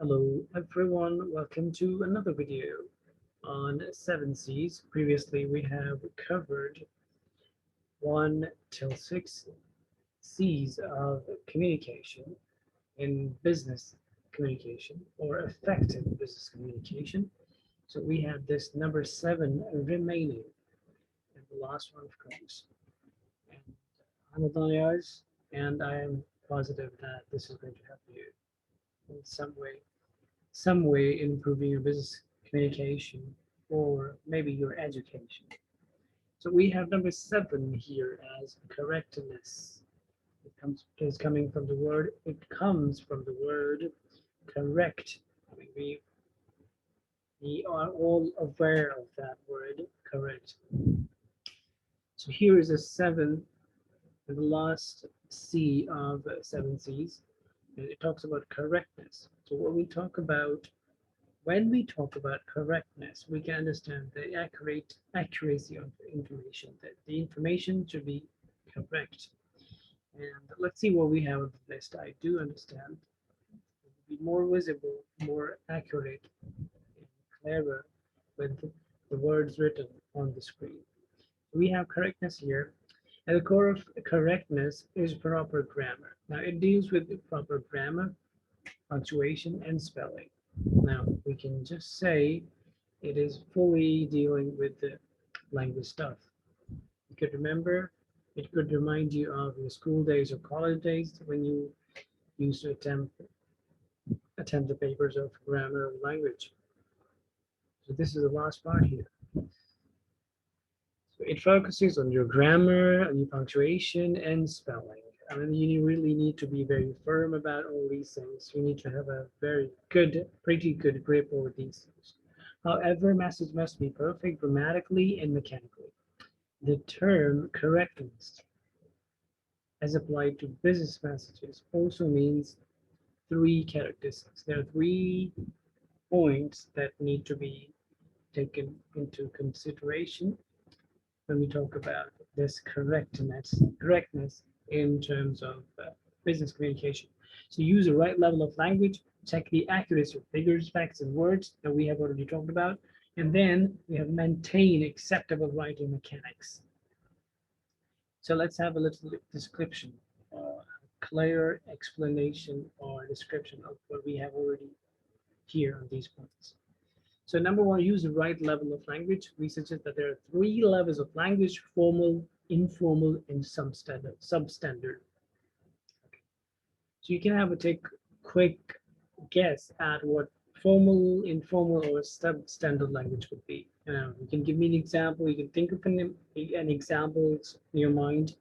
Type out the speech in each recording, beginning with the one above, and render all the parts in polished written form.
Hello everyone, welcome to another video on 7c's. Previously we have covered 1 till 6 C's of communication in business communication or effective business communication. So we have this number 7 remaining, and the last one of course. And I'm Adonias, and I am positive that this is going to help you in some way in improving your business communication or maybe your education. So we have number 7 here as correctness. It comes from the word correct. I mean, we are all aware of that word correct. So here is a 7, and the last C of 7 C's. And it talks about correctness. So what we talk about when we talk about correctness, we can understand the accuracy of the information, that the information should be correct. And let's see what we have on the list. I do understand it will be more visible, more accurate, and clearer with the words written on the screen. We have correctness here. At the core of correctness is proper grammar. Now it deals with the proper grammar, punctuation, and spelling. Now we can just say it is fully dealing with the language stuff. You could remember, it could remind you of your school days or college days when you used to attempt the papers of grammar or language. So this is the last part here. So it focuses on your grammar, on your punctuation, and spelling. I mean, you really need to be very firm about all these things. You need to have a pretty good grip over these things. However, message must be perfect grammatically and mechanically. The term correctness, as applied to business messages, also means 3 characteristics. There are 3 points that need to be taken into consideration when we talk about this correctness in terms of business communication. So use the right level of language, check the accuracy of figures, facts, and words that we have already talked about, and then we have maintain acceptable writing mechanics. So let's have a little description, clear explanation or description of what we have already here on these points. So number 1, use the right level of language. We suggest that there are 3 levels of language: formal, informal, and substandard. Okay. So you can have a quick guess at what formal, informal, or substandard language would be. You can give me an example. You can think of an example in your mind.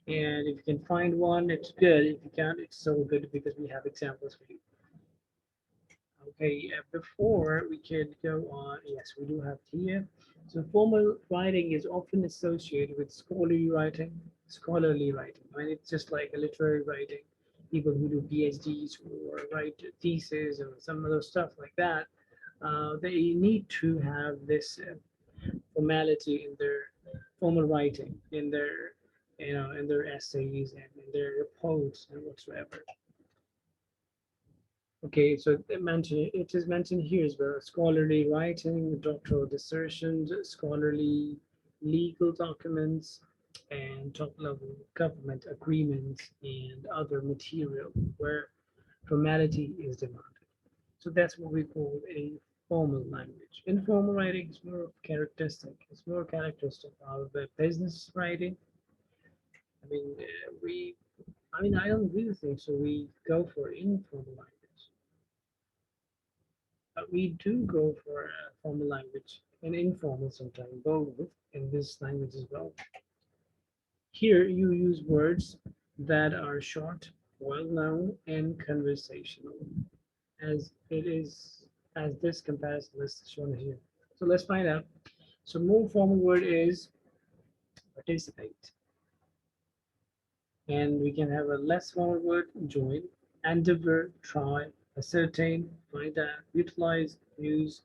And if you can find one, it's good. If you can't, it's so good because we have examples for you. Okay, before we could go on, yes, we do have here. So formal writing is often associated with scholarly writing. I mean, it's just like a literary writing. People who do PhDs or write thesis or some other stuff like that, they need to have this formality in their formal writing, in their essays and in their reports and whatsoever. Okay, so it is mentioned here as well: scholarly writing, doctoral dissertations, scholarly legal documents, and top-level government agreements and other material where formality is demanded. So that's what we call a formal language. Informal writing is more characteristic. It's more characteristic of business writing. I mean, I don't really think so. We go for informal language. We do go for formal language and informal sometimes, both in this language as well. Here you use words that are short, well-known, and conversational, as it is as this comparison list is shown here. So let's find out. So more formal word is participate, and we can have a less formal word: join, endeavor, try, ascertain, find out, utilize, use,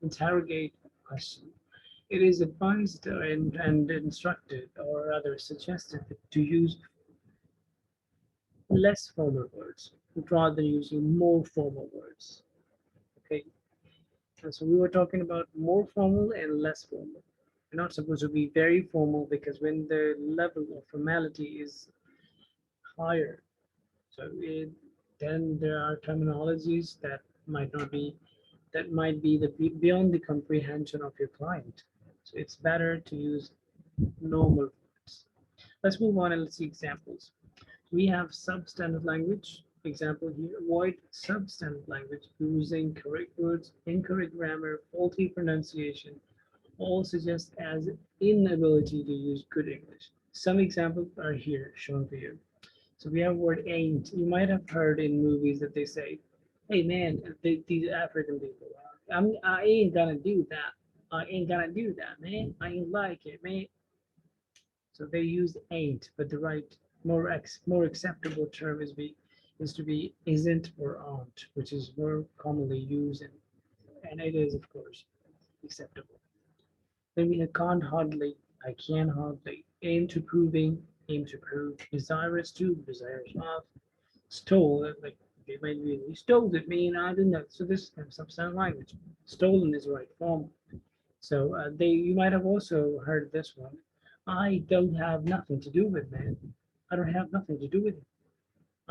interrogate, question. It is advised and instructed, or rather suggested, to use less formal words rather than using more formal words. Okay, and so we were talking about more formal and less formal. We're not supposed to be very formal because when the level of formality is higher, so then there are terminologies that might not be beyond the comprehension of your client. So it's better to use normal words. Let's move on and let's see examples. We have substandard language. Example here, avoid substandard language using correct words, incorrect grammar, faulty pronunciation, all suggest as inability to use good English. Some examples are here shown for you. So we have word ain't. You might have heard in movies that they say, hey man, these African people, I ain't gonna do that. I ain't gonna do that, man. I ain't like it, man. So they use ain't, but the right, more acceptable term is to be isn't or aren't, which is more commonly used, and it is, of course, acceptable. Then we have can't hardly, I can hardly, aim to proving, aim to prove, desirous to, desirous of, stole, like they might be, you stole it, mean I didn't know. So this is substandard language. Stolen is the right form. So you might have also heard this one. I don't have nothing to do with, man. I don't have nothing to do with it.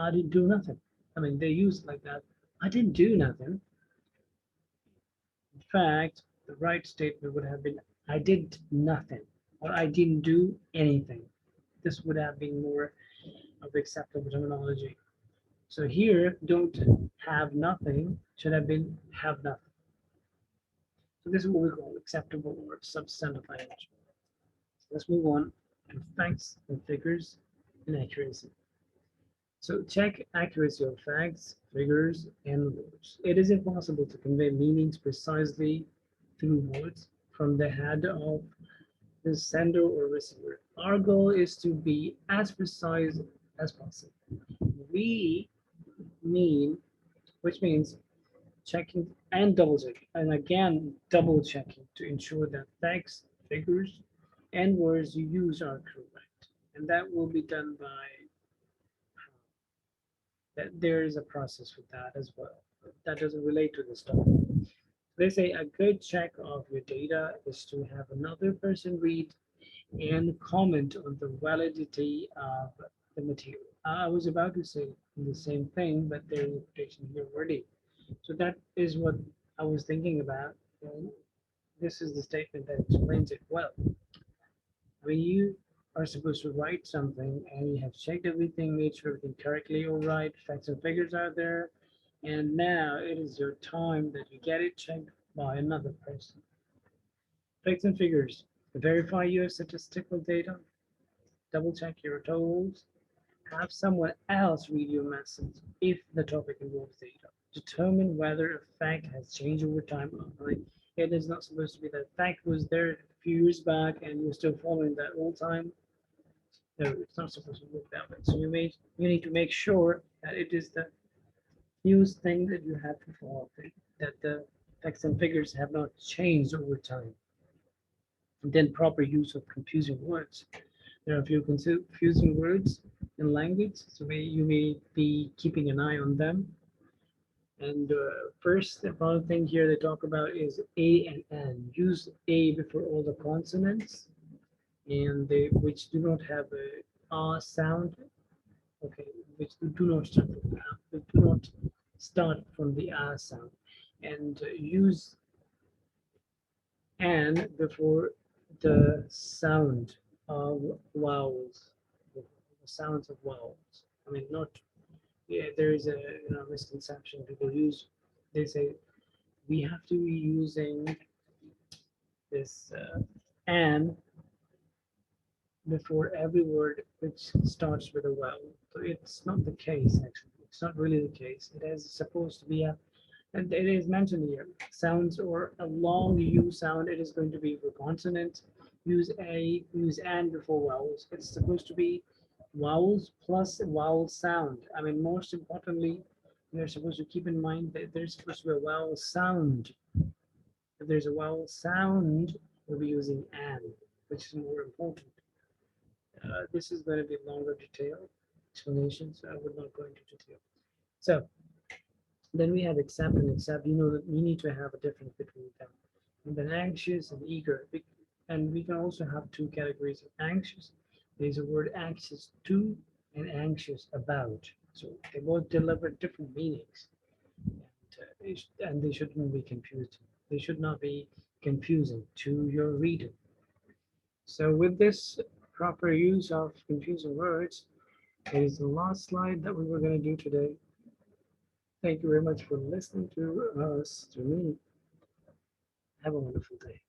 I didn't do nothing. I mean, they use it like that. I didn't do nothing. In fact, the right statement would have been, I did nothing, or I didn't do anything. This would have been more of acceptable terminology. So here, don't have nothing should have been have nothing. So this is what we call acceptable or substantive language. Let's move on to facts and figures and accuracy. So check accuracy of facts, figures, and words. It is impossible to convey meanings precisely through words from the head of the sender or receiver. Our goal is to be as precise as possible. We mean, which means checking and double checking, and again double checking to ensure that facts, figures, and words you use are correct. And that will be done by that there is a process with that as well. That doesn't relate to this topic. They say a good check of your data is to have another person read and comment on the validity of the material. I was about to say the same thing, but there's a quotation here already. So that is what I was thinking about. And this is the statement that explains it well. When you are supposed to write something and you have checked everything, made sure everything correctly all right, facts and figures are there, and now it is your time that you get it checked by another person. Facts and figures. Verify your statistical data, double check your totals, have someone else read your message if the topic involves data. Determine whether a fact has changed over time. Like, it is not supposed to be that fact was there a few years back and you're still following that all time. No, it's not supposed to work that way. So you need to make sure that it is the newest thing that you have to follow, that the facts and figures have not changed over time. And then proper use of confusing words. There are a few confusing words in language, so you may be keeping an eye on them. And first, the one thing here they talk about is A and N. Use A before all the consonants, and they which do not have a R sound. Okay, which do not start from do not start from the R sound, and use N before the sound of vowels, the sounds of vowels. I mean, not, yeah, there is a misconception. People use, they say we have to be using this and before every word which starts with a vowel. So it's not the case actually. It's not really the case. It is supposed to be a, and it is mentioned here, sounds or a long U sound, it is going to be for consonants. Use A, use and before vowels. It's supposed to be vowels plus vowel sound. I mean, most importantly, you're supposed to keep in mind that there's supposed to be a vowel sound. If there's a vowel sound, we'll be using and, which is more important. This is going to be a longer detail explanation, so I would not go into detail. So Then we have accept and accept. You know that we need to have a difference between them. And then anxious and eager. And we can also have two categories of anxious. There's a word anxious to and anxious about. So they both deliver different meanings. And they shouldn't be confused. They should not be confusing to your reader. So with this proper use of confusing words, it is the last slide that we were going to do today. Thank you very much for listening to us, to me. Have a wonderful day.